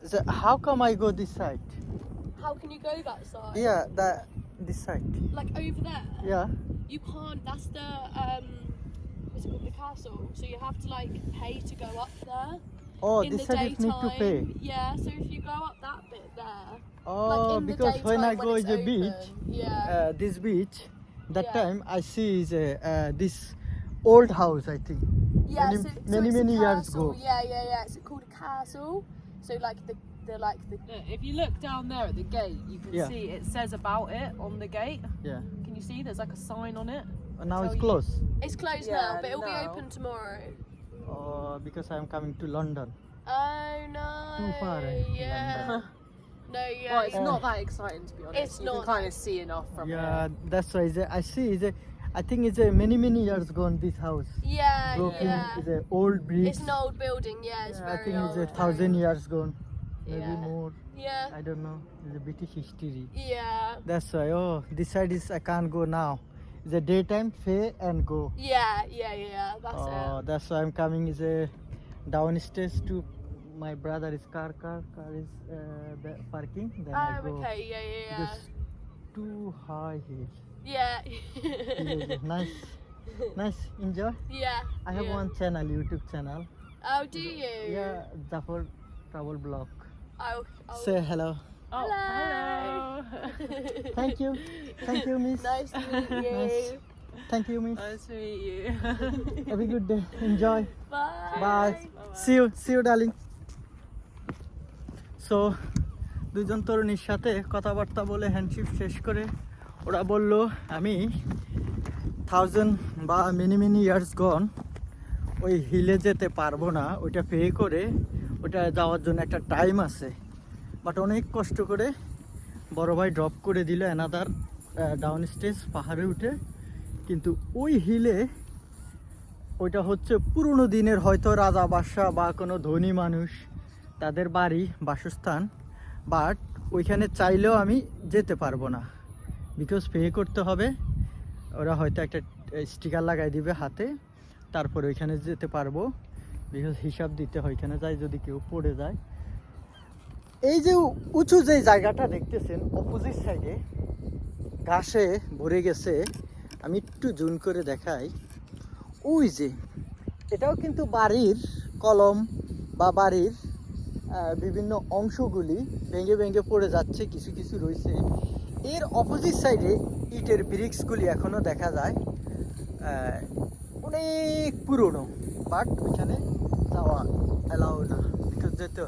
So how come I go this side? How can you go that side? Yeah, this side. Like over there? Yeah. You can't. That's the what's it called? The castle. So you have to like pay to go up there. Oh, in this the side is need to pay. daytime. Yeah. So if you go up that bit there. Oh, like in because the when I daytime go it's to the beach, open. Yeah. this beach, that Yeah. time I see is this old house. I think. Yeah. Many, so many, it's a many years castle. ago. Yeah. It's called a castle. So like the Look, if you look down there at the gate, you can Yeah. see it says about it on the gate. Yeah. Can you see? There's like a sign on it. Now Tell it's you- closed. it's closed Yeah, now, but it'll be no. open tomorrow. Oh, because I'm coming to London. Oh no. Too far, Yeah. London. No. Yeah. Well, it's Yeah. not that exciting to be honest. It's you not can kind that- of see enough from Yeah, here. that's why I see. I think it's many years gone. This house. Yeah. Broken. Yeah. It's an old bridge. It's an old building. Yeah. It's Yeah, I very think old. it's 1,000 years gone. Maybe Yeah. more. Yeah. I don't know. It's a British history. Yeah. That's why. Oh, this side is I can't go now. It's a daytime, pay and go. Yeah. That's Oh, it. that's why I'm coming. Is a downstairs to my brother is car is the parking. Then I Oh, go. okay. Yeah. Just too high here. Yeah. Nice. Enjoy. Yeah. I have yeah. one channel, YouTube channel. Oh, do you? Yeah, Zafar Travel Blog. Oh. Say hello. Oh, Hello. hello. Thank you, miss. Nice to meet you. Nice. Thank you, miss. Nice to meet you. Have a good day. Enjoy. Bye. Bye. See you, darling. So, দুজন তরুণীর সাথে কথাবার্তা বলে হ্যান্ডশিপ শেষ করে ওরা বলল আমি 1000 বা মেনি ইয়ার্স গন ওই হিলে যেতে পারবো না, ওইটা পে করে ওটা যাওয়ার জন্য একটা টাইম আছে, বাট অনেক কষ্ট করে বড় ভাই ড্রপ করে দিল অ্যানাদার ডাউন স্টেজ পাহাড়ে উঠে। কিন্তু ওই হিলে ওইটা হচ্ছে পুরনো দিনের, হয়তো রাজা বাদশাহ বা কোনো ধনী মানুষ তাদের বাড়ি বাসস্থান, বাট ওইখানে চাইলেও আমি যেতে পারবো না, বিকজ পে করতে হবে। ওরা হয়তো একটা স্টিকার লাগাই দিবে হাতে, তারপর ওইখানে যেতে পারবো, বিকজ হিসাব দিতে হয় ওইখানে যাই যদি কেউ পড়ে যায়। এই যে উঁচু যে জায়গাটা দেখতেছেন অপোজিট সাইডে ঘাসে ভরে গেছে, আমি একটু জুম করে দেখাই। ওই যে এটাও কিন্তু বাড়ির কলম বা বাড়ির বিভিন্ন অংশগুলি ভেঙে পড়ে যাচ্ছে, কিছু রয়েছে। এর অপোজিট সাইডে ইটের ব্রিক্সগুলি এখনও দেখা যায়, অনেক পুরনো, বাট ওইখানে যাওয়া অ্যালাউ না, বিকজ যেতে